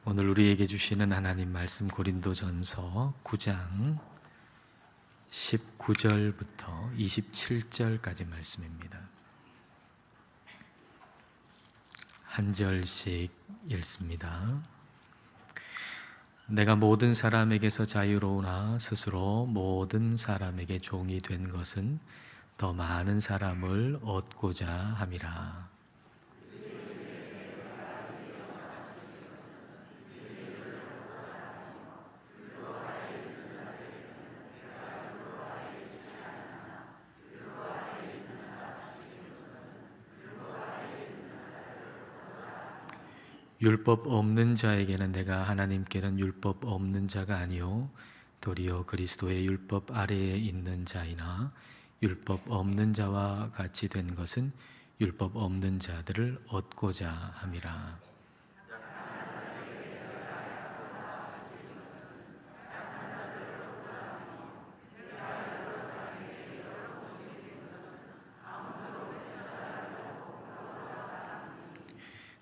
오늘 우리에게 주시는 하나님 말씀 고린도전서 9장 19절부터 27절까지 말씀입니다. 한 절씩 읽습니다. 내가 모든 사람에게서 자유로우나 스스로 모든 사람에게 종이 된 것은 더 많은 사람을 얻고자 함이라. 율법 없는 자에게는 내가 하나님께는 율법 없는 자가 아니요 도리어 그리스도의 율법 아래에 있는 자이나 율법 없는 자와 같이 된 것은 율법 없는 자들을 얻고자 함이라.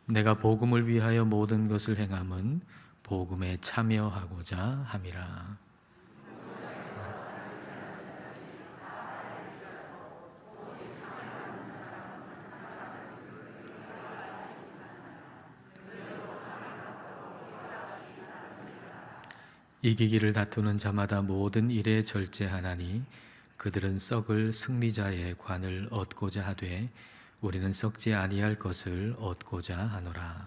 내가 복음을 위하여 모든 것을 행함은 복음에 참여하고자 함이라. 이기기를 다투는 자마다 모든 일에 절제하나니 그들은 썩을 승리자의 관을 얻고자 하되 우리는 썩지 아니할 것을 얻고자 하노라.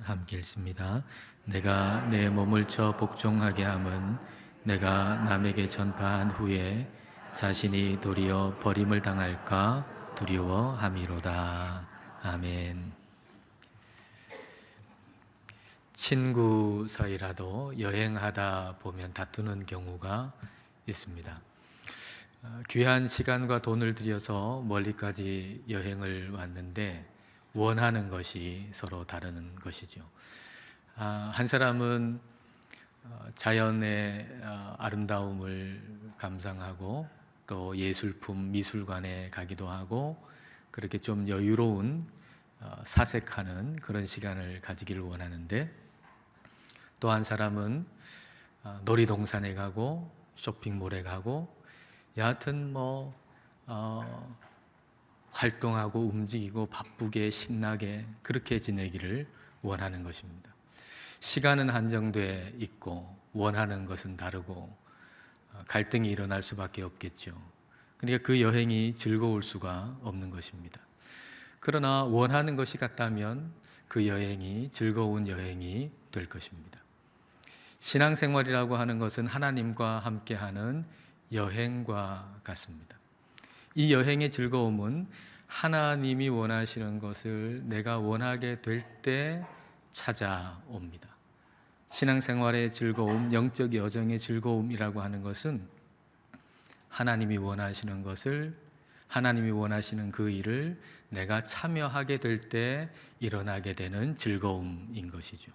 함께 읽습니다. 내가 내 몸을 쳐 복종하게 함은 내가 남에게 전파한 후에 자신이 도리어 버림을 당할까 두려워함이로다. 아멘. 친구 사이라도 여행하다 보면 다투는 경우가 있습니다. 귀한 시간과 돈을 들여서 멀리까지 여행을 왔는데 원하는 것이 서로 다른 것이죠. 한 사람은 자연의 아름다움을 감상하고 또 예술품 미술관에 가기도 하고 그렇게 좀 여유로운 사색하는 그런 시간을 가지기를 원하는데 또 한 사람은 놀이동산에 가고 쇼핑몰에 가고 여하튼 활동하고 움직이고 바쁘게 신나게 그렇게 지내기를 원하는 것입니다. 시간은 한정돼 있고 원하는 것은 다르고 갈등이 일어날 수밖에 없겠죠. 그러니까 그 여행이 즐거울 수가 없는 것입니다. 그러나 원하는 것이 같다면 그 여행이 즐거운 여행이 될 것입니다. 신앙생활이라고 하는 것은 하나님과 함께하는 여행과 같습니다. 이 여행의 즐거움은 하나님이 원하시는 것을 내가 원하게 될 때 찾아옵니다. 신앙생활의 즐거움, 영적 여정의 즐거움이라고 하는 것은 하나님이 원하시는 것을, 하나님이 원하시는 그 일을 내가 참여하게 될 때 일어나게 되는 즐거움인 것이죠.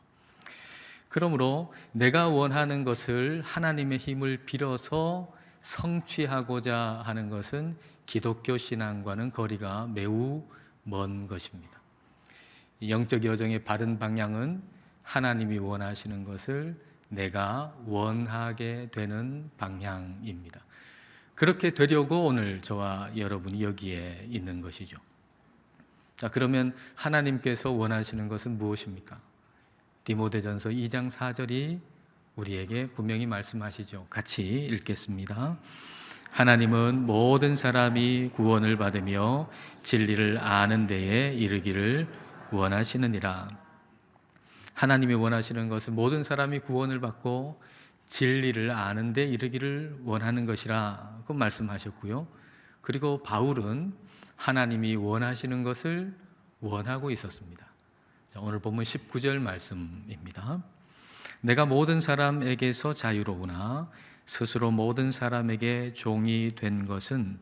그러므로 내가 원하는 것을 하나님의 힘을 빌어서 성취하고자 하는 것은 기독교 신앙과는 거리가 매우 먼 것입니다. 영적 여정의 바른 방향은 하나님이 원하시는 것을 내가 원하게 되는 방향입니다. 그렇게 되려고 오늘 저와 여러분이 여기에 있는 것이죠. 자, 그러면 하나님께서 원하시는 것은 무엇입니까? 디모데전서 2장 4절이 우리에게 분명히 말씀하시죠. 같이 읽겠습니다. 하나님은 모든 사람이 구원을 받으며 진리를 아는 데에 이르기를 원하시느니라. 하나님이 원하시는 것은 모든 사람이 구원을 받고 진리를 아는 데 이르기를 원하는 것이라고 말씀하셨고요. 그리고 바울은 하나님이 원하시는 것을 원하고 있었습니다. 자, 오늘 본문 19절 말씀입니다. 내가 모든 사람에게서 자유로우나 스스로 모든 사람에게 종이 된 것은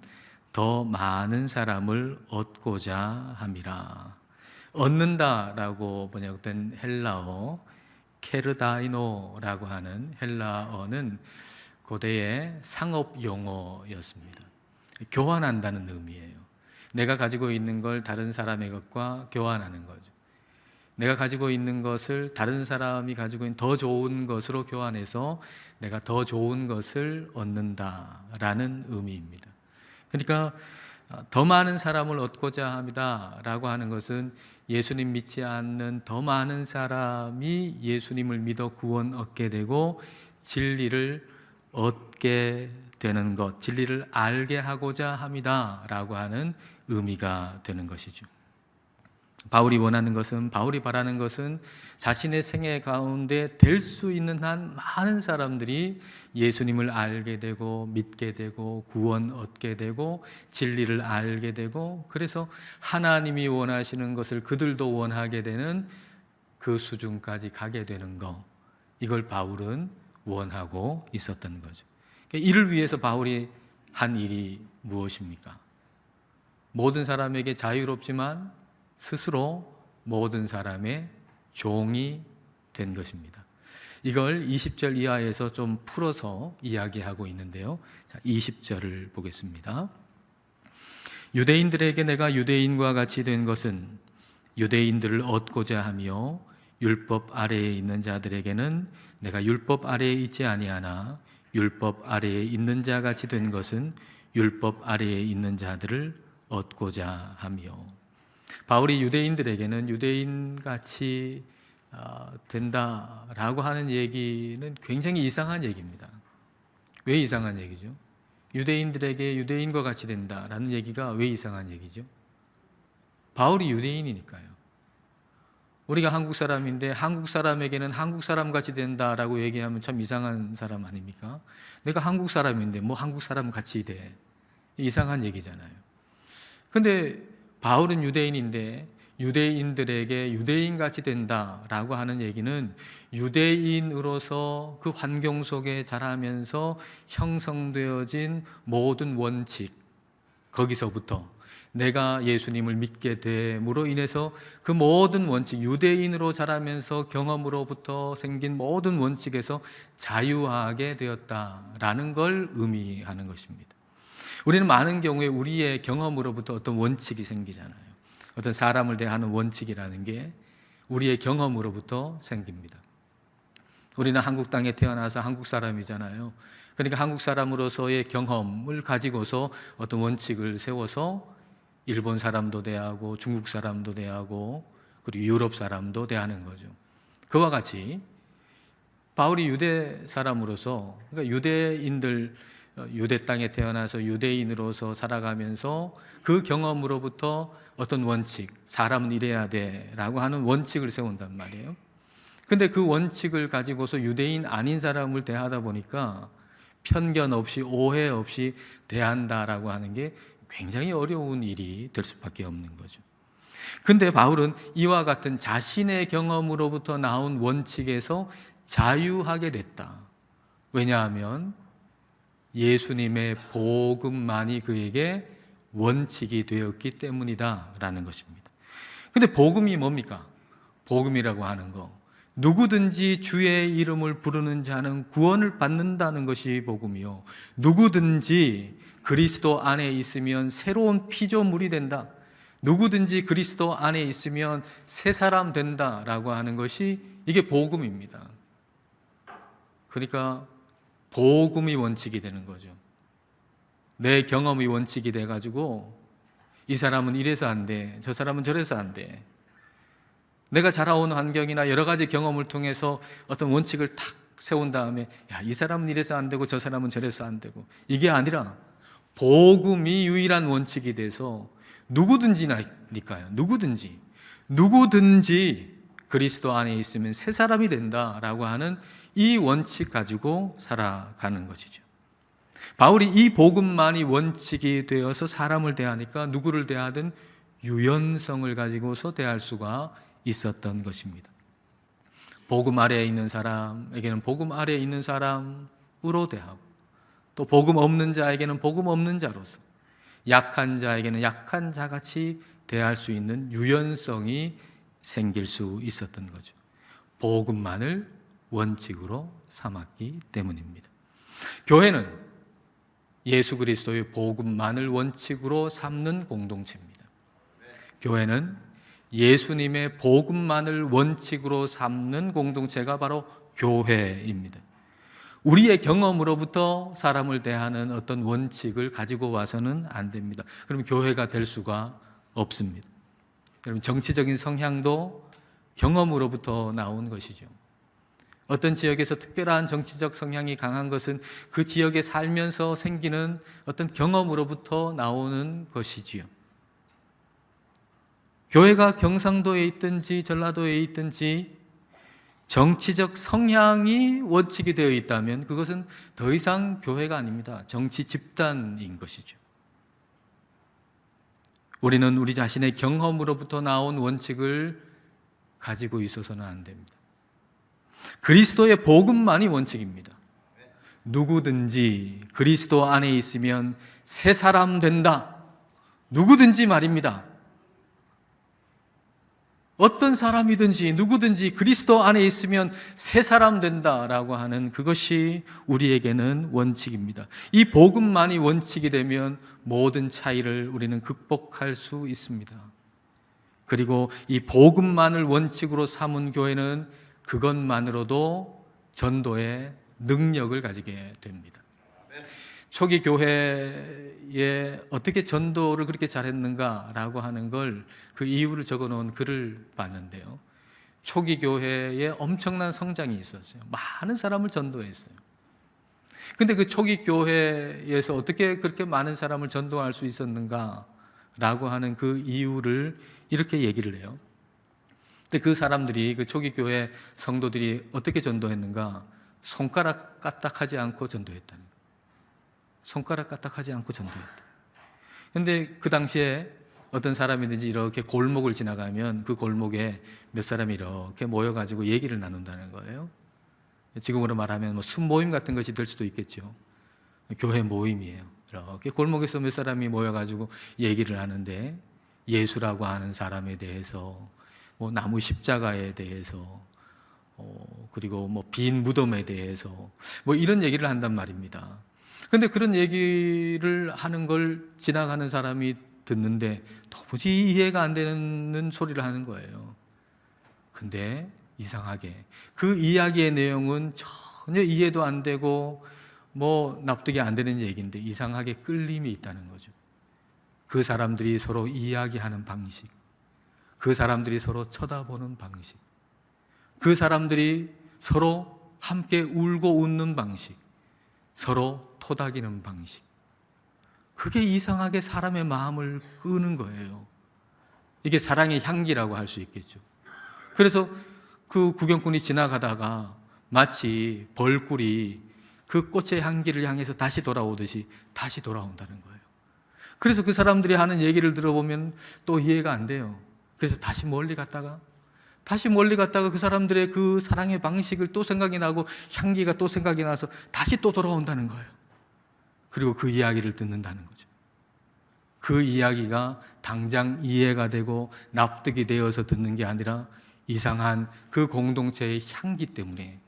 더 많은 사람을 얻고자 함이라. 얻는다라고 번역된 헬라어 케르다이노라고 하는 헬라어는 고대의 상업 용어였습니다. 교환한다는 의미예요. 내가 가지고 있는 걸 다른 사람의 것과 교환하는 거죠. 내가 가지고 있는 것을 다른 사람이 가지고 있는 더 좋은 것으로 교환해서 내가 더 좋은 것을 얻는다라는 의미입니다. 그러니까 더 많은 사람을 얻고자 합니다라고 하는 것은 예수님 믿지 않는 더 많은 사람이 예수님을 믿어 구원 얻게 되고 진리를 얻게 되는 것, 진리를 알게 하고자 합니다라고 하는 의미가 되는 것이죠. 바울이 원하는 것은, 바울이 바라는 것은 자신의 생애 가운데 될 수 있는 한 많은 사람들이 예수님을 알게 되고 믿게 되고 구원 얻게 되고 진리를 알게 되고, 그래서 하나님이 원하시는 것을 그들도 원하게 되는 그 수준까지 가게 되는 것, 이걸 바울은 원하고 있었던 거죠. 이를 위해서 바울이 한 일이 무엇입니까? 모든 사람에게 자유롭지만 스스로 모든 사람의 종이 된 것입니다. 이걸 20절 이하에서 좀 풀어서 이야기하고 있는데요. 자, 20절을 보겠습니다. 유대인들에게 내가 유대인과 같이 된 것은 유대인들을 얻고자 하며 율법 아래에 있는 자들에게는 내가 율법 아래에 있지 아니하나 율법 아래에 있는 자 같이 된 것은 율법 아래에 있는 자들을 얻고자 하며. 바울이 유대인들에게는 유대인같이 된다라고 하는 얘기는 굉장히 이상한 얘기입니다. 왜 이상한 얘기죠? 유대인들에게 유대인과 같이 된다라는 얘기가 왜 이상한 얘기죠? 바울이 유대인이니까요. 우리가 한국 사람인데 한국 사람에게는 한국 사람같이 된다라고 얘기하면 참 이상한 사람 아닙니까? 내가 한국 사람인데 뭐 한국 사람같이 돼. 이상한 얘기잖아요. 근데 바울은 유대인인데 유대인들에게 유대인같이 된다라고 하는 얘기는 유대인으로서 그 환경 속에 자라면서 형성되어진 모든 원칙, 거기서부터 내가 예수님을 믿게 됨으로 인해서 그 모든 원칙, 유대인으로 자라면서 경험으로부터 생긴 모든 원칙에서 자유하게 되었다라는 걸 의미하는 것입니다. 우리는 많은 경우에 우리의 경험으로부터 어떤 원칙이 생기잖아요. 어떤 사람을 대하는 원칙이라는 게 우리의 경험으로부터 생깁니다. 우리는 한국 땅에 태어나서 한국 사람이잖아요. 그러니까 한국 사람으로서의 경험을 가지고서 어떤 원칙을 세워서 일본 사람도 대하고 중국 사람도 대하고 그리고 유럽 사람도 대하는 거죠. 그와 같이 바울이 유대 사람으로서, 그러니까 유대인들, 유대 땅에 태어나서 유대인으로서 살아가면서 그 경험으로부터 어떤 원칙, 사람은 이래야 돼 라고 하는 원칙을 세운단 말이에요. 근데 그 원칙을 가지고서 유대인 아닌 사람을 대하다 보니까 편견 없이 오해 없이 대한다라고 하는 게 굉장히 어려운 일이 될 수밖에 없는 거죠. 근데 바울은 이와 같은 자신의 경험으로부터 나온 원칙에서 자유하게 됐다. 왜냐하면 예수님의 복음만이 그에게 원칙이 되었기 때문이다 라는 것입니다. 근데 복음이 뭡니까? 복음이라고 하는 거, 누구든지 주의 이름을 부르는 자는 구원을 받는다는 것이 복음이요, 누구든지 그리스도 안에 있으면 새로운 피조물이 된다, 누구든지 그리스도 안에 있으면 새 사람 된다라고 하는 것이 이게 복음입니다. 그러니까 복음이 원칙이 되는 거죠. 내 경험이 원칙이 돼가지고 이 사람은 이래서 안 돼, 저 사람은 저래서 안 돼. 내가 자라온 환경이나 여러 가지 경험을 통해서 어떤 원칙을 탁 세운 다음에 야, 이 사람은 이래서 안 되고 저 사람은 저래서 안 되고, 이게 아니라 복음이 유일한 원칙이 돼서 누구든지니까요. 누구든지 그리스도 안에 있으면 새 사람이 된다라고 하는 이 원칙 가지고 살아가는 것이죠. 바울이 이 복음만이 원칙이 되어서 사람을 대하니까 누구를 대하든 유연성을 가지고서 대할 수가 있었던 것입니다. 복음 아래에 있는 사람에게는 복음 아래에 있는 사람으로 대하고, 또 복음 없는 자에게는 복음 없는 자로서, 약한 자에게는 약한 자같이 대할 수 있는 유연성이 생길 수 있었던 거죠. 복음만을 원칙으로 삼았기 때문입니다. 교회는 예수 그리스도의 복음만을 원칙으로 삼는 공동체입니다. 교회는 예수님의 복음만을 원칙으로 삼는 공동체가 바로 교회입니다. 우리의 경험으로부터 사람을 대하는 어떤 원칙을 가지고 와서는 안 됩니다. 그럼 교회가 될 수가 없습니다. 여러분, 정치적인 성향도 경험으로부터 나온 것이죠. 어떤 지역에서 특별한 정치적 성향이 강한 것은 그 지역에 살면서 생기는 어떤 경험으로부터 나오는 것이지요. 교회가 경상도에 있든지 전라도에 있든지 정치적 성향이 원칙이 되어 있다면 그것은 더 이상 교회가 아닙니다. 정치 집단인 것이죠. 우리는 우리 자신의 경험으로부터 나온 원칙을 가지고 있어서는 안 됩니다. 그리스도의 복음만이 원칙입니다. 누구든지 그리스도 안에 있으면 새 사람 된다. 누구든지 말입니다. 어떤 사람이든지 누구든지 그리스도 안에 있으면 새 사람 된다라고 하는 그것이 우리에게는 원칙입니다. 이 복음만이 원칙이 되면 모든 차이를 우리는 극복할 수 있습니다. 그리고 이 복음만을 원칙으로 삼은 교회는 그것만으로도 전도의 능력을 가지게 됩니다. 초기 교회에 어떻게 전도를 그렇게 잘했는가라고 하는 걸 그 이유를 적어놓은 글을 봤는데요. 초기 교회에 엄청난 성장이 있었어요. 많은 사람을 전도했어요. 근데 그 초기 교회에서 어떻게 그렇게 많은 사람을 전도할 수 있었는가라고 하는 그 이유를 이렇게 얘기를 해요. 근데 그 사람들이, 그 초기 교회 성도들이 어떻게 전도했는가? 손가락 까딱하지 않고 전도했다는 거예요. 손가락 까딱하지 않고 전도했다. 근데 그 당시에 어떤 사람이든지 이렇게 골목을 지나가면 그 골목에 몇 사람이 이렇게 모여가지고 얘기를 나눈다는 거예요. 지금으로 말하면 뭐 순모임 같은 것이 될 수도 있겠죠. 교회 모임이에요. 이렇게 골목에서 몇 사람이 모여가지고 얘기를 하는데 예수라고 하는 사람에 대해서, 뭐 나무 십자가에 대해서, 그리고 뭐 빈 무덤에 대해서 뭐 이런 얘기를 한단 말입니다. 근데 그런 얘기를 하는 걸 지나가는 사람이 듣는데 도무지 이해가 안 되는 소리를 하는 거예요. 근데 이상하게 그 이야기의 내용은 전혀 이해도 안 되고 뭐 납득이 안 되는 얘기인데 이상하게 끌림이 있다는 거죠. 그 사람들이 서로 이야기하는 방식, 그 사람들이 서로 쳐다보는 방식, 그 사람들이 서로 함께 울고 웃는 방식, 서로 토닥이는 방식, 그게 이상하게 사람의 마음을 끄는 거예요. 이게 사랑의 향기라고 할 수 있겠죠. 그래서 그 구경꾼이 지나가다가 마치 벌꿀이 그 꽃의 향기를 향해서 다시 돌아오듯이 다시 돌아온다는 거예요. 그래서 그 사람들이 하는 얘기를 들어보면 또 이해가 안 돼요. 그래서 다시 멀리 갔다가 그 사람들의 그 사랑의 방식을 또 생각이 나고 향기가 또 생각이 나서 다시 또 돌아온다는 거예요. 그리고 그 이야기를 듣는다는 거죠. 그 이야기가 당장 이해가 되고 납득이 되어서 듣는 게 아니라 이상한 그 공동체의 향기 때문에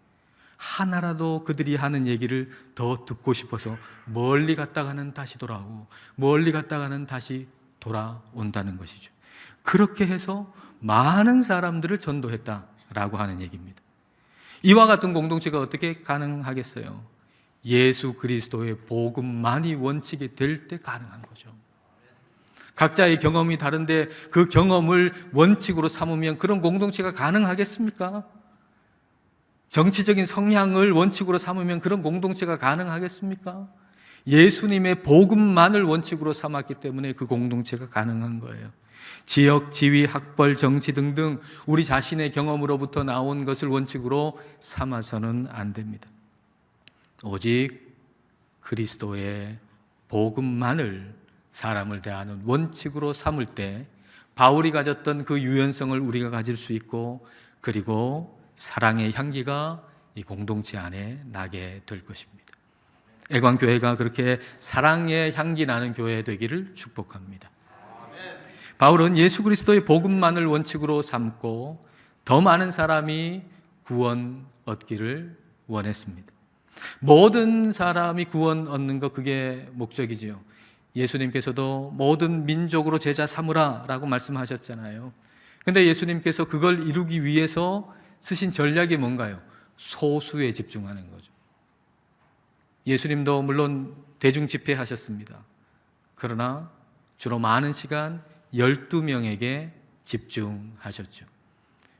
하나라도 그들이 하는 얘기를 더 듣고 싶어서 멀리 갔다가는 다시 돌아오고 멀리 갔다가는 다시 돌아온다는 것이죠. 그렇게 해서 많은 사람들을 전도했다라고 하는 얘기입니다. 이와 같은 공동체가 어떻게 가능하겠어요? 예수 그리스도의 복음만이 원칙이 될 때 가능한 거죠. 각자의 경험이 다른데 그 경험을 원칙으로 삼으면 그런 공동체가 가능하겠습니까? 정치적인 성향을 원칙으로 삼으면 그런 공동체가 가능하겠습니까? 예수님의 복음만을 원칙으로 삼았기 때문에 그 공동체가 가능한 거예요. 지역, 지위, 학벌, 정치 등등 우리 자신의 경험으로부터 나온 것을 원칙으로 삼아서는 안 됩니다. 오직 그리스도의 복음만을 사람을 대하는 원칙으로 삼을 때 바울이 가졌던 그 유연성을 우리가 가질 수 있고, 그리고 사랑의 향기가 이 공동체 안에 나게 될 것입니다. 애광교회가 그렇게 사랑의 향기 나는 교회 되기를 축복합니다. 바울은 예수 그리스도의 복음만을 원칙으로 삼고 더 많은 사람이 구원 얻기를 원했습니다. 모든 사람이 구원 얻는 것, 그게 목적이지요. 예수님께서도 모든 민족으로 제자 삼으라 라고 말씀하셨잖아요. 근데 예수님께서 그걸 이루기 위해서 쓰신 전략이 뭔가요? 소수에 집중하는 거죠. 예수님도 물론 대중 집회하셨습니다. 그러나 주로 많은 시간 12명에게 집중하셨죠.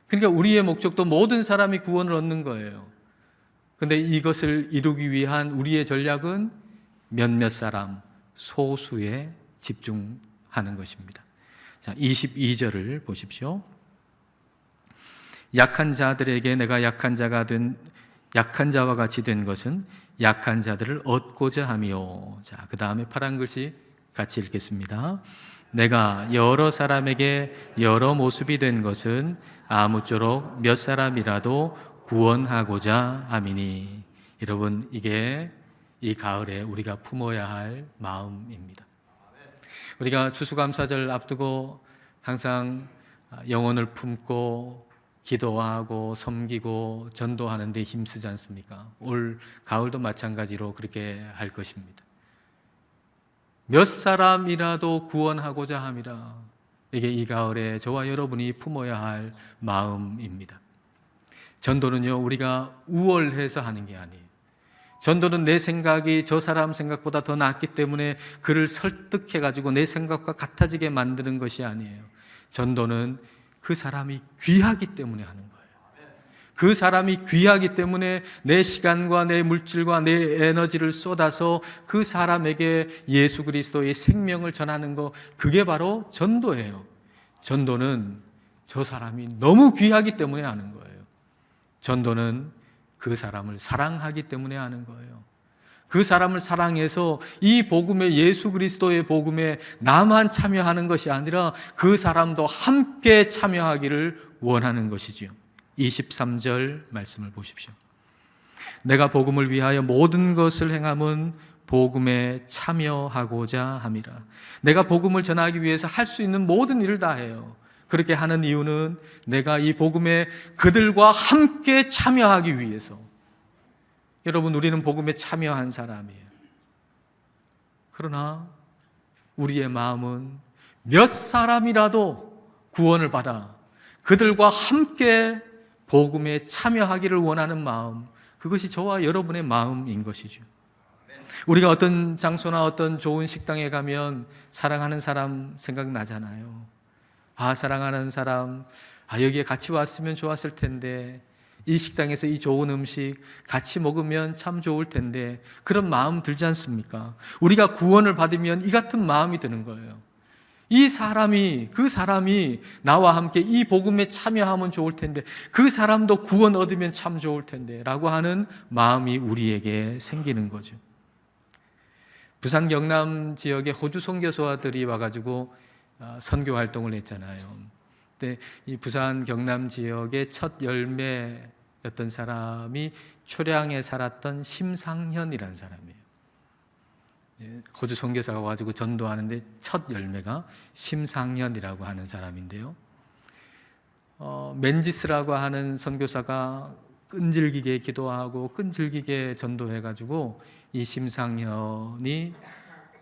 그러니까 우리의 목적도 모든 사람이 구원을 얻는 거예요. 그런데 이것을 이루기 위한 우리의 전략은 몇몇 사람, 소수에 집중하는 것입니다. 자, 22절을 보십시오. 약한 자들에게 내가 약한 자와 같이 된 것은 약한 자들을 얻고자 함이요. 자, 그 다음에 파란 글씨 같이 읽겠습니다. 내가 여러 사람에게 여러 모습이 된 것은 아무쪼록 몇 사람이라도 구원하고자 함이니. 여러분, 이게 이 가을에 우리가 품어야 할 마음입니다. 우리가 추수감사절 앞두고 항상 영혼을 품고 기도하고 섬기고 전도하는 데 힘쓰지 않습니까? 올 가을도 마찬가지로 그렇게 할 것입니다. 몇 사람이라도 구원하고자 함이라. 이게 이 가을에 저와 여러분이 품어야 할 마음입니다. 전도는요, 우리가 우월해서 하는 게 아니에요. 전도는 내 생각이 저 사람 생각보다 더 낫기 때문에 그를 설득해가지고 내 생각과 같아지게 만드는 것이 아니에요. 전도는 그 사람이 귀하기 때문에 하는 거예요. 그 사람이 귀하기 때문에 내 시간과 내 물질과 내 에너지를 쏟아서 그 사람에게 예수 그리스도의 생명을 전하는 것, 그게 바로 전도예요. 전도는 저 사람이 너무 귀하기 때문에 하는 거예요. 전도는 그 사람을 사랑하기 때문에 하는 거예요. 그 사람을 사랑해서 이 복음에, 예수 그리스도의 복음에 나만 참여하는 것이 아니라 그 사람도 함께 참여하기를 원하는 것이지요. 23절 말씀을 보십시오. 내가 복음을 위하여 모든 것을 행함은 복음에 참여하고자 함이라. 내가 복음을 전하기 위해서 할 수 있는 모든 일을 다 해요. 그렇게 하는 이유는 내가 이 복음에 그들과 함께 참여하기 위해서. 여러분, 우리는 복음에 참여한 사람이에요. 그러나 우리의 마음은 몇 사람이라도 구원을 받아 그들과 함께 복음에 참여하기를 원하는 마음, 그것이 저와 여러분의 마음인 것이죠. 우리가 어떤 장소나 어떤 좋은 식당에 가면 사랑하는 사람 생각나잖아요. 사랑하는 사람, 여기에 같이 왔으면 좋았을 텐데, 이 식당에서 이 좋은 음식 같이 먹으면 참 좋을 텐데, 그런 마음 들지 않습니까? 우리가 구원을 받으면 이 같은 마음이 드는 거예요. 그 사람이 나와 함께 이 복음에 참여하면 좋을 텐데, 그 사람도 구원 얻으면 참 좋을 텐데 라고 하는 마음이 우리에게 생기는 거죠. 부산 경남 지역에 호주 선교사들이 와가지고 선교 활동을 했잖아요. 근데 이 부산 경남 지역의 첫 열매였던 사람이 초량에 살았던 심상현이라는 사람이에요. 호주 선교사가 와가지고 전도하는데 첫 열매가 심상현이라고 하는 사람인데요. 맨지스라고 하는 선교사가 끈질기게 기도하고 끈질기게 전도해가지고 이 심상현이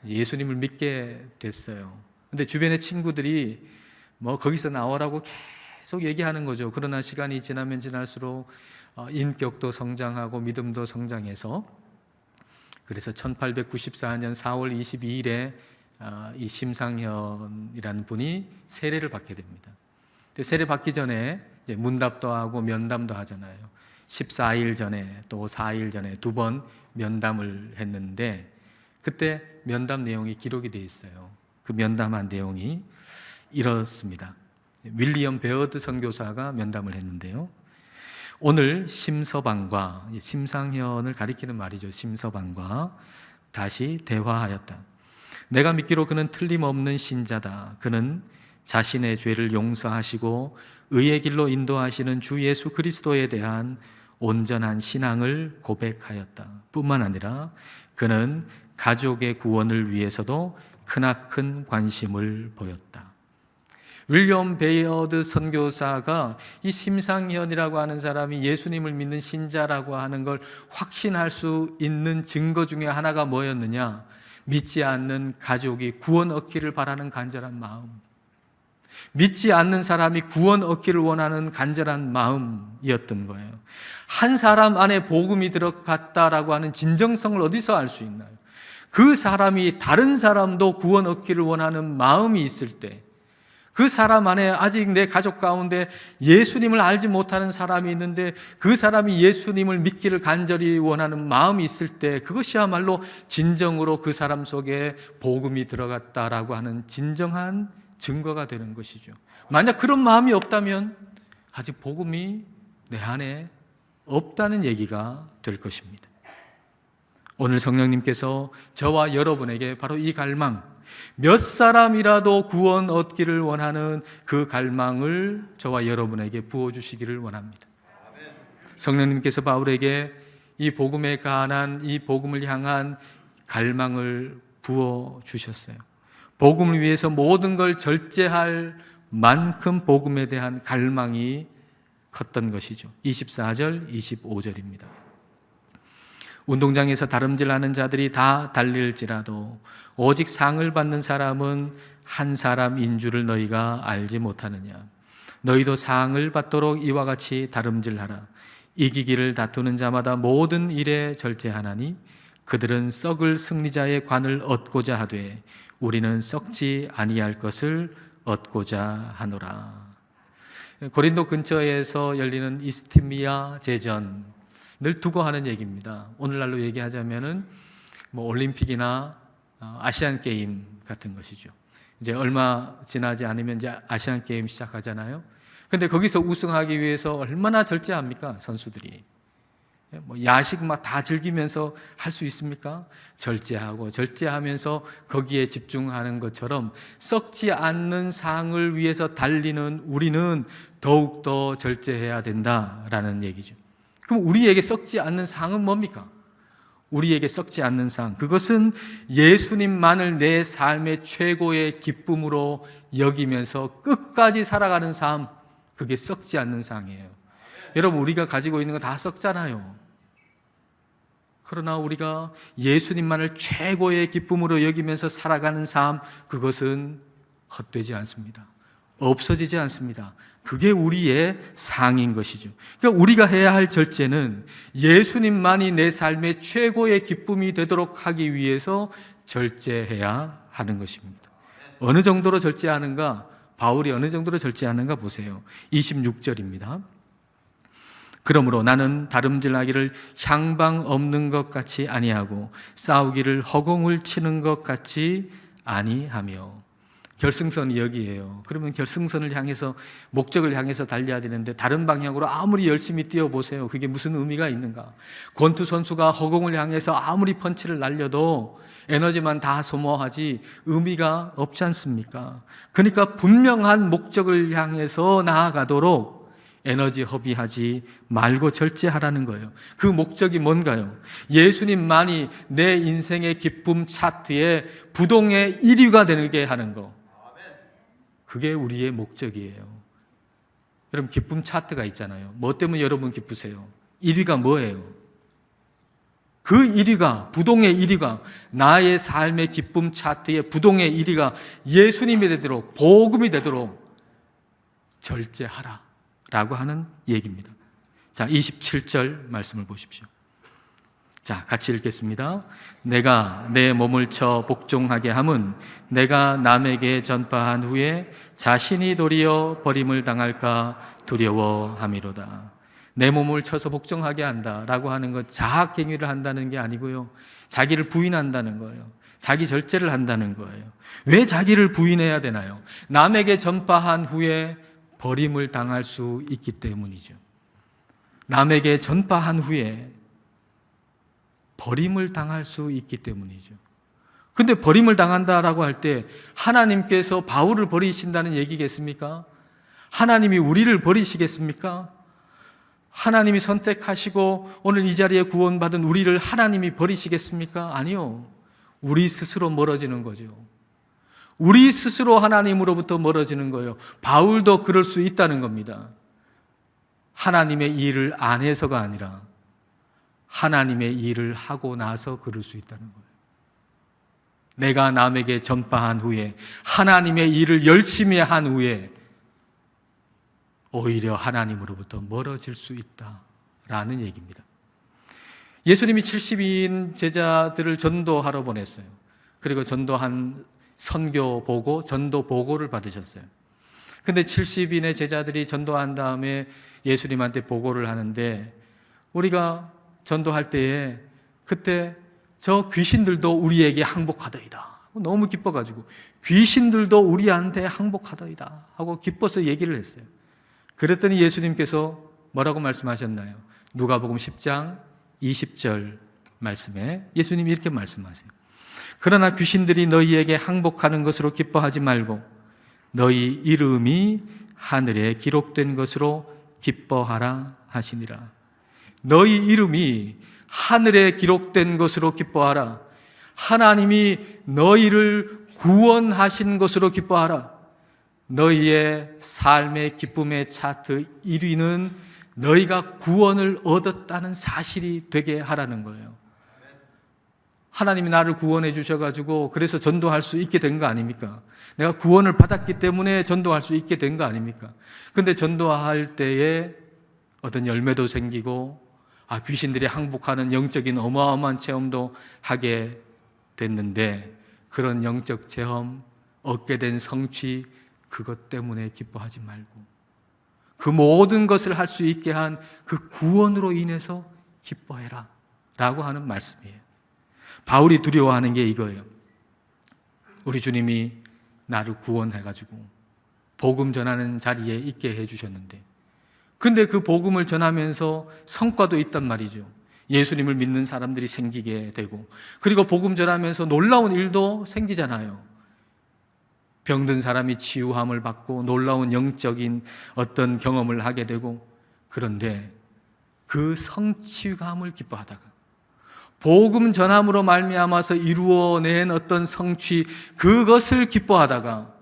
예수님을 믿게 됐어요. 근데 주변의 친구들이 거기서 나오라고 계속 얘기하는 거죠. 그러나 시간이 지나면 지날수록 인격도 성장하고 믿음도 성장해서, 그래서 1894년 4월 22일에 이 심상현이라는 분이 세례를 받게 됩니다. 세례 받기 전에 이제 문답도 하고 면담도 하잖아요. 14일 전에 또 4일 전에 2번 면담을 했는데, 그때 면담 내용이 기록이 되어 있어요. 그 면담한 내용이 이렇습니다. 윌리엄 베어드 선교사가 면담을 했는데요. 오늘 심서방과, 심상현을 가리키는 말이죠. 심서방과 다시 대화하였다. 내가 믿기로 그는 틀림없는 신자다. 그는 자신의 죄를 용서하시고 의의 길로 인도하시는 주 예수 그리스도에 대한 온전한 신앙을 고백하였다. 뿐만 아니라 그는 가족의 구원을 위해서도 크나큰 관심을 보였다. 윌리엄 베이어드 선교사가 이 심상현이라고 하는 사람이 예수님을 믿는 신자라고 하는 걸 확신할 수 있는 증거 중에 하나가 뭐였느냐? 믿지 않는 가족이 구원 얻기를 바라는 간절한 마음, 믿지 않는 사람이 구원 얻기를 원하는 간절한 마음이었던 거예요. 한 사람 안에 복음이 들어갔다라고 하는 진정성을 어디서 알 수 있나요? 그 사람이 다른 사람도 구원 얻기를 원하는 마음이 있을 때, 그 사람 안에 아직 내 가족 가운데 예수님을 알지 못하는 사람이 있는데 그 사람이 예수님을 믿기를 간절히 원하는 마음이 있을 때, 그것이야말로 진정으로 그 사람 속에 복음이 들어갔다라고 하는 진정한 증거가 되는 것이죠. 만약 그런 마음이 없다면 아직 복음이 내 안에 없다는 얘기가 될 것입니다. 오늘 성령님께서 저와 여러분에게 바로 이 갈망, 몇 사람이라도 구원 얻기를 원하는 그 갈망을 저와 여러분에게 부어주시기를 원합니다. 성령님께서 바울에게 이 복음에 관한, 이 복음을 향한 갈망을 부어주셨어요. 복음을 위해서 모든 걸 절제할 만큼 복음에 대한 갈망이 컸던 것이죠. 24절, 25절입니다. 운동장에서 다름질하는 자들이 다 달릴지라도 오직 상을 받는 사람은 한 사람인 줄을 너희가 알지 못하느냐. 너희도 상을 받도록 이와 같이 다름질하라. 이기기를 다투는 자마다 모든 일에 절제하나니 그들은 썩을 승리자의 관을 얻고자 하되 우리는 썩지 아니할 것을 얻고자 하노라. 고린도 근처에서 열리는 이스티미아 제전, 늘 두고 하는 얘기입니다. 오늘날로 얘기하자면은 올림픽이나 아시안 게임 같은 것이죠. 이제 얼마 지나지 않으면 이제 아시안 게임 시작하잖아요. 근데 거기서 우승하기 위해서 얼마나 절제합니까? 선수들이. 야식 막 다 즐기면서 할 수 있습니까? 절제하면서 거기에 집중하는 것처럼 썩지 않는 상을 위해서 달리는 우리는 더욱더 절제해야 된다라는 얘기죠. 그럼 우리에게 썩지 않는 상은 뭡니까? 우리에게 썩지 않는 상, 그것은 예수님만을 내 삶의 최고의 기쁨으로 여기면서 끝까지 살아가는 삶, 그게 썩지 않는 상이에요. 여러분, 우리가 가지고 있는 거 다 썩잖아요. 그러나 우리가 예수님만을 최고의 기쁨으로 여기면서 살아가는 삶, 그것은 헛되지 않습니다. 없어지지 않습니다. 그게 우리의 상인 것이죠. 그러니까 우리가 해야 할 절제는 예수님만이 내 삶의 최고의 기쁨이 되도록 하기 위해서 절제해야 하는 것입니다. 어느 정도로 절제하는가? 바울이 어느 정도로 절제하는가 보세요. 26절입니다. 그러므로 나는 다름질하기를 향방 없는 것 같이 아니하고 싸우기를 허공을 치는 것 같이 아니하며. 결승선이 여기예요. 그러면 결승선을 향해서, 목적을 향해서 달려야 되는데 다른 방향으로 아무리 열심히 뛰어보세요. 그게 무슨 의미가 있는가? 권투 선수가 허공을 향해서 아무리 펀치를 날려도 에너지만 다 소모하지 의미가 없지 않습니까? 그러니까 분명한 목적을 향해서 나아가도록 에너지 허비하지 말고 절제하라는 거예요. 그 목적이 뭔가요? 예수님만이 내 인생의 기쁨 차트에 부동의 1위가 되게 하는 거. 그게 우리의 목적이에요. 여러분, 기쁨 차트가 있잖아요. 뭐 때문에 여러분 기쁘세요? 1위가 뭐예요? 그 1위가, 부동의 1위가, 나의 삶의 기쁨 차트의 부동의 1위가 예수님이 되도록, 복음이 되도록 절제하라 라고 하는 얘기입니다. 자, 27절 말씀을 보십시오. 자, 같이 읽겠습니다. 내가 내 몸을 쳐 복종하게 함은 내가 남에게 전파한 후에 자신이 도리어 버림을 당할까 두려워함이로다. 내 몸을 쳐서 복종하게 한다라고 하는 것, 자학행위를 한다는 게 아니고요, 자기를 부인한다는 거예요. 자기 절제를 한다는 거예요. 왜 자기를 부인해야 되나요? 남에게 전파한 후에 버림을 당할 수 있기 때문이죠. 남에게 전파한 후에 버림을 당할 수 있기 때문이죠. 근데 버림을 당한다라고 할 때 하나님께서 바울을 버리신다는 얘기겠습니까? 하나님이 우리를 버리시겠습니까? 하나님이 선택하시고 오늘 이 자리에 구원받은 우리를 하나님이 버리시겠습니까? 아니요. 우리 스스로 멀어지는 거죠. 우리 스스로 하나님으로부터 멀어지는 거예요. 바울도 그럴 수 있다는 겁니다. 하나님의 일을 안 해서가 아니라 하나님의 일을 하고 나서 그럴 수 있다는 거예요. 내가 남에게 전파한 후에, 하나님의 일을 열심히 한 후에 오히려 하나님으로부터 멀어질 수 있다라는 얘기입니다. 예수님이 70인 제자들을 전도하러 보냈어요. 그리고 전도한 선교 보고, 전도 보고를 받으셨어요. 근데 70인의 제자들이 전도한 다음에 예수님한테 보고를 하는데, 우리가 전도할 때에 그때 저 귀신들도 우리에게 항복하더이다. 너무 기뻐가지고 귀신들도 우리한테 항복하더이다 하고 기뻐서 얘기를 했어요. 그랬더니 예수님께서 뭐라고 말씀하셨나요? 누가복음 10장 20절 말씀에 예수님이 이렇게 말씀하세요. 그러나 귀신들이 너희에게 항복하는 것으로 기뻐하지 말고 너희 이름이 하늘에 기록된 것으로 기뻐하라 하시니라. 너희 이름이 하늘에 기록된 것으로 기뻐하라. 하나님이 너희를 구원하신 것으로 기뻐하라. 너희의 삶의 기쁨의 차트 1위는 너희가 구원을 얻었다는 사실이 되게 하라는 거예요. 하나님이 나를 구원해 주셔가지고 그래서 전도할 수 있게 된 거 아닙니까? 내가 구원을 받았기 때문에 전도할 수 있게 된 거 아닙니까? 근데 전도할 때에 어떤 열매도 생기고 귀신들이 항복하는 영적인 어마어마한 체험도 하게 됐는데, 그런 영적 체험, 얻게 된 성취, 그것 때문에 기뻐하지 말고 그 모든 것을 할 수 있게 한 그 구원으로 인해서 기뻐해라 라고 하는 말씀이에요. 바울이 두려워하는 게 이거예요. 우리 주님이 나를 구원해가지고 복음 전하는 자리에 있게 해주셨는데, 근데 그 복음을 전하면서 성과도 있단 말이죠. 예수님을 믿는 사람들이 생기게 되고, 그리고 복음 전하면서 놀라운 일도 생기잖아요. 병든 사람이 치유함을 받고 놀라운 영적인 어떤 경험을 하게 되고, 그런데 그 성취감을 기뻐하다가 복음 전함으로 말미암아서 이루어낸 어떤 성취, 그것을 기뻐하다가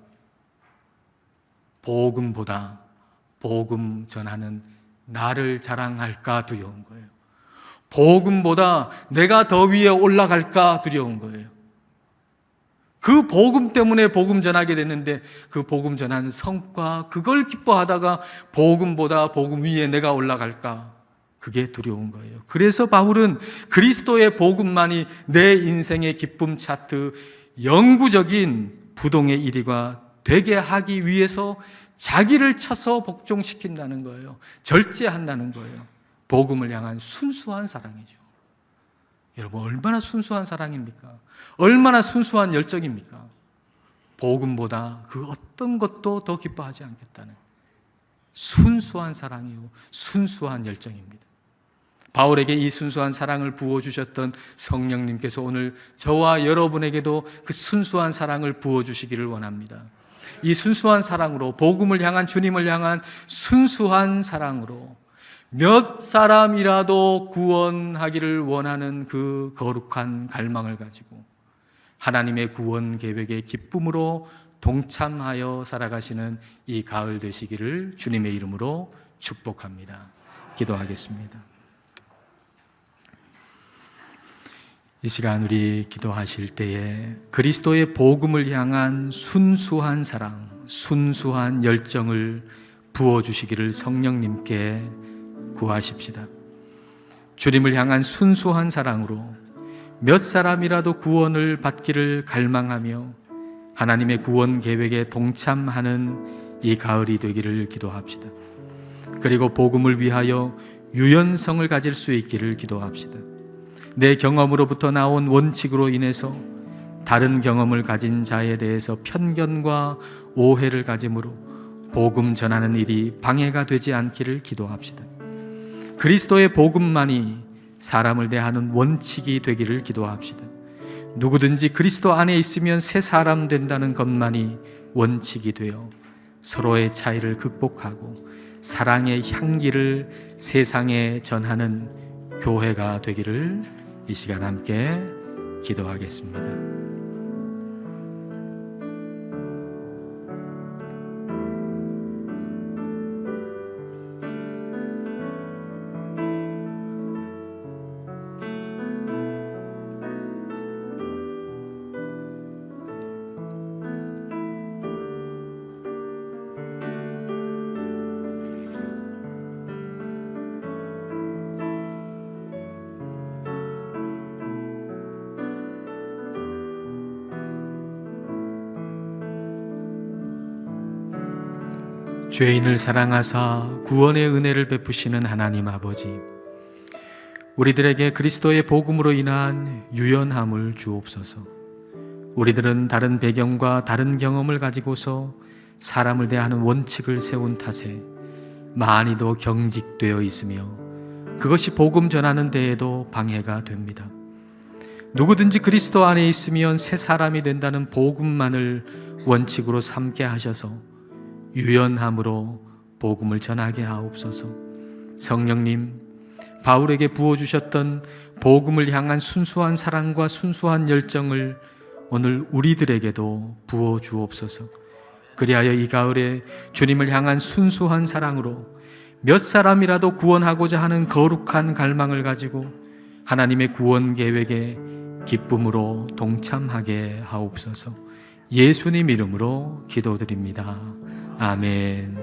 복음보다 복음 전하는 나를 자랑할까 두려운 거예요. 복음보다 내가 더 위에 올라갈까 두려운 거예요. 그 복음 때문에 복음 전하게 됐는데 그 복음 전한 성과, 그걸 기뻐하다가 복음보다 복음 위에 내가 올라갈까, 그게 두려운 거예요. 그래서 바울은 그리스도의 복음만이 내 인생의 기쁨 차트 영구적인 부동의 1위가 되게 하기 위해서 자기를 쳐서 복종시킨다는 거예요. 절제한다는 거예요. 복음을 향한 순수한 사랑이죠. 여러분, 얼마나 순수한 사랑입니까? 얼마나 순수한 열정입니까? 복음보다 그 어떤 것도 더 기뻐하지 않겠다는 순수한 사랑이요, 순수한 열정입니다. 바울에게 이 순수한 사랑을 부어주셨던 성령님께서 오늘 저와 여러분에게도 그 순수한 사랑을 부어주시기를 원합니다. 이 순수한 사랑으로, 복음을 향한, 주님을 향한 순수한 사랑으로 몇 사람이라도 구원하기를 원하는 그 거룩한 갈망을 가지고 하나님의 구원 계획의 기쁨으로 동참하여 살아가시는 이 가을 되시기를 주님의 이름으로 축복합니다. 기도하겠습니다. 이 시간 우리 기도하실 때에 그리스도의 복음을 향한 순수한 사랑, 순수한 열정을 부어주시기를 성령님께 구하십시다. 주님을 향한 순수한 사랑으로 몇 사람이라도 구원을 받기를 갈망하며 하나님의 구원 계획에 동참하는 이 가을이 되기를 기도합시다. 그리고 복음을 위하여 유연성을 가질 수 있기를 기도합시다. 내 경험으로부터 나온 원칙으로 인해서 다른 경험을 가진 자에 대해서 편견과 오해를 가짐으로 복음 전하는 일이 방해가 되지 않기를 기도합시다. 그리스도의 복음만이 사람을 대하는 원칙이 되기를 기도합시다. 누구든지 그리스도 안에 있으면 새 사람 된다는 것만이 원칙이 되어 서로의 차이를 극복하고 사랑의 향기를 세상에 전하는 교회가 되기를 이 시간 함께 기도하겠습니다. 죄인을 사랑하사 구원의 은혜를 베푸시는 하나님 아버지, 우리들에게 그리스도의 복음으로 인한 유연함을 주옵소서. 우리들은 다른 배경과 다른 경험을 가지고서 사람을 대하는 원칙을 세운 탓에 많이도 경직되어 있으며 그것이 복음 전하는 데에도 방해가 됩니다. 누구든지 그리스도 안에 있으면 새 사람이 된다는 복음만을 원칙으로 삼게 하셔서 유연함으로 복음을 전하게 하옵소서. 성령님, 바울에게 부어주셨던 복음을 향한 순수한 사랑과 순수한 열정을 오늘 우리들에게도 부어주옵소서. 그리하여 이 가을에 주님을 향한 순수한 사랑으로 몇 사람이라도 구원하고자 하는 거룩한 갈망을 가지고 하나님의 구원 계획에 기쁨으로 동참하게 하옵소서. 예수님 이름으로 기도드립니다. 아멘.